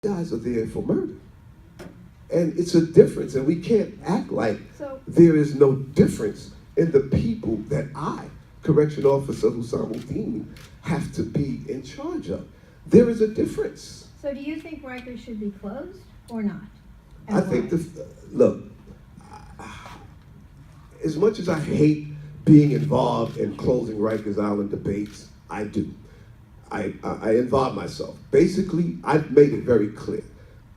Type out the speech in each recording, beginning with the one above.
guys are there for murder. And it's a difference, and we can't act like there is no difference in the people that Correction Officer Husamuddin, have to be in charge of. There is a difference. So do you think Riker should be closed or not? I think, look, as much as I hate being involved in closing Rikers Island debates, I do. I involve myself. Basically, I've made it very clear.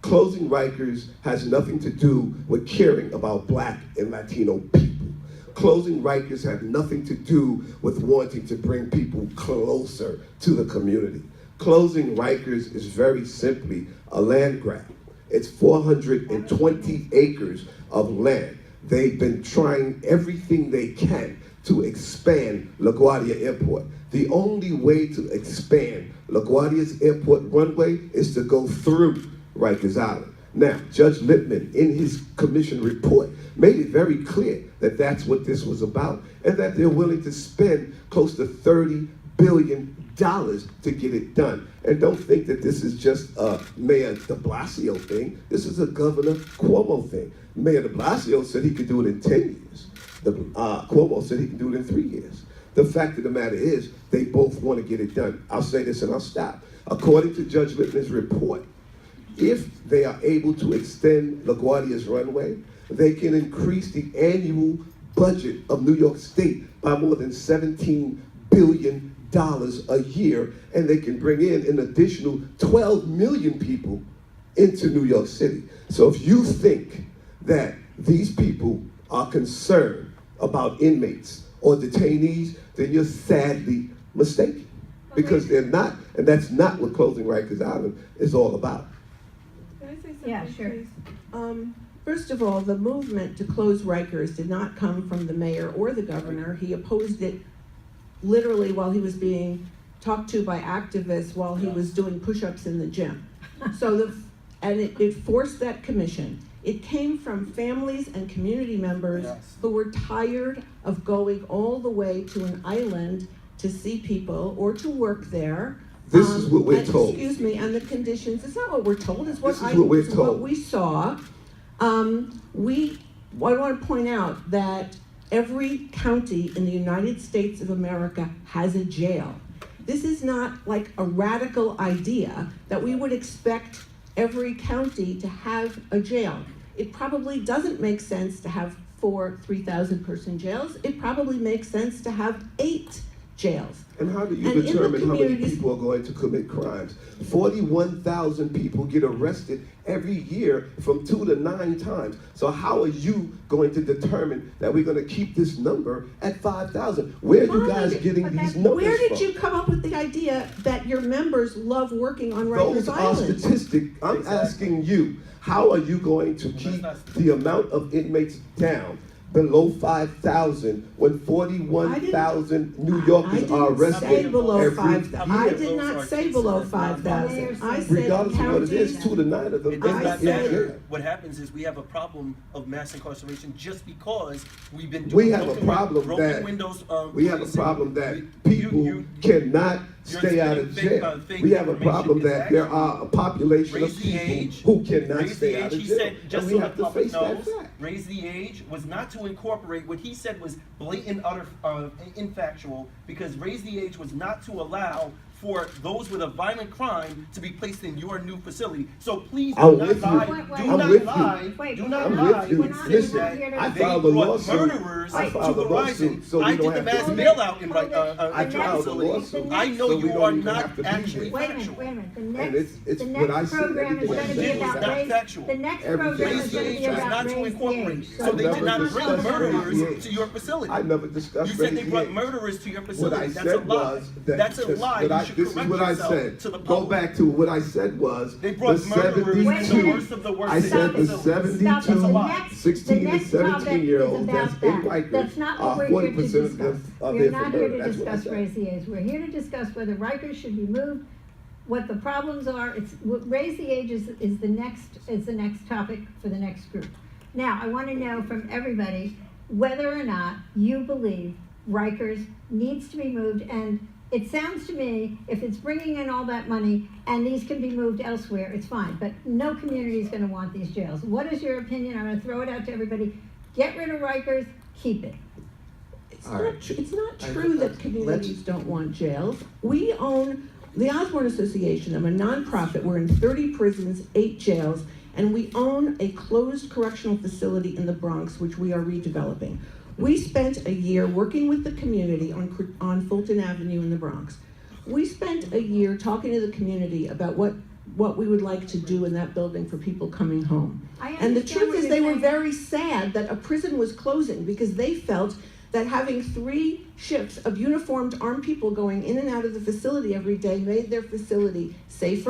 Closing Rikers has nothing to do with caring about Black and Latino people. Closing Rikers have nothing to do with wanting to bring people closer to the community. Closing Rikers is very simply a land grab. It's 420 acres of land. They've been trying everything they can to expand LaGuardia Airport. The only way to expand LaGuardia's airport runway is to go through Rikers Island. Now, Judge Lippman, in his commission report, made it very clear that that's what this was about, and that they're willing to spend close to $30 billion to get it done. And don't think that this is just a Mayor de Blasio thing. This is a Governor Cuomo thing. Mayor de Blasio said he could do it in 10 years. Cuomo said he can do it in 3 years. The fact of the matter is, they both want to get it done. I'll say this and I'll stop. According to Judge Lippman's report, if they are able to extend LaGuardia's runway, they can increase the annual budget of New York State by more than $17 billion a year, and they can bring in an additional 12 million people into New York City. So if you think that these people are concerned about inmates or detainees, then you're sadly mistaken, because they're not, and that's not what closing Rikers Island is all about. Can I say something, Yeah, sure. please? First of all, the movement to close Rikers did not come from the mayor or the governor. He opposed it literally while he was being talked to by activists while he was doing push-ups in the gym. So it forced that commission. It came from families and community members who were tired of going all the way to an island to see people or to work there. This is what we're told. Excuse me, and the conditions, it's not what we're told, it's what what we saw. I want to point out that every county in the United States of America has a jail. This is not like a radical idea that we would expect every county to have a jail. It probably doesn't make sense to have 4 3,000 person jails. It probably makes sense to have 8 jails. And how do you determine how many people are going to commit crimes? 41,000 people get arrested every year from 2 to 9 times. So how are you going to determine that we're going to keep this number at 5,000? Where are you guys getting these numbers from? Where did you come up with the idea that your members love working on Rikers Island? Those are statistics. I'm asking you, how are you going to keep the amount of inmates down below 5,000 when 41,000 New Yorkers are arrested every year? I did not say below 5,000. I said regardless of what it is, 2 to 9 of them. It does not matter. What happens is we have a problem of mass incarceration just because we've been doing broken windows. We have a problem that people cannot stay out of jail. We have a problem that there are a population of people who cannot stay out of jail. Just and so we the have to public face that knows, fact. raise the age was not to incorporate what he said was blatant, utter, infactual, because raise the age was not to allow for those with a violent crime to be placed in your new facility. So please do not lie. Do not lie. Listen, I filed a lawsuit. Murderers to the horizon. I did the mass bailout in I filed a lawsuit. I know you are not actually factual. Wait a minute. The next program is going to be about race. The next program is going to be about race the age. So they did not bring murderers to your facility. I never discussed. You said they brought murderers to your facility. That's a lie. That's a lie. This is what I said. Go back to what I said was they brought murderers to the worst of the worst. I said the 72, 16 to 17-year-olds that's in Rikers That's not what are we're here to 40% discuss. of We're their not here murder. to That's what I discuss said. raise the age. We're here to discuss whether Rikers should be moved, what the problems are. Raise the age is the next topic for the next group. Now, I want to know from everybody whether or not you believe Rikers needs to be moved, and It sounds to me, if it's bringing in all that money and these can be moved elsewhere, it's fine, but no community is gonna want these jails. What is your opinion? I'm gonna throw it out to everybody. Get rid of Rikers, keep it. It's All not, right. it's not I true think that that's- communities let's- don't want jails. We own, the Osborne Association, I'm a nonprofit, we're in 30 prisons, 8 jails, and we own a closed correctional facility in the Bronx, which we are redeveloping. We spent a year working with the community on Fulton Avenue in the Bronx. We spent a year talking to the community about what we would like to do in that building for people coming home. I And the understand truth what is, you're they were saying. very sad that a prison was closing because they felt that having 3 shifts of uniformed armed people going in and out of the facility every day made their facility safer.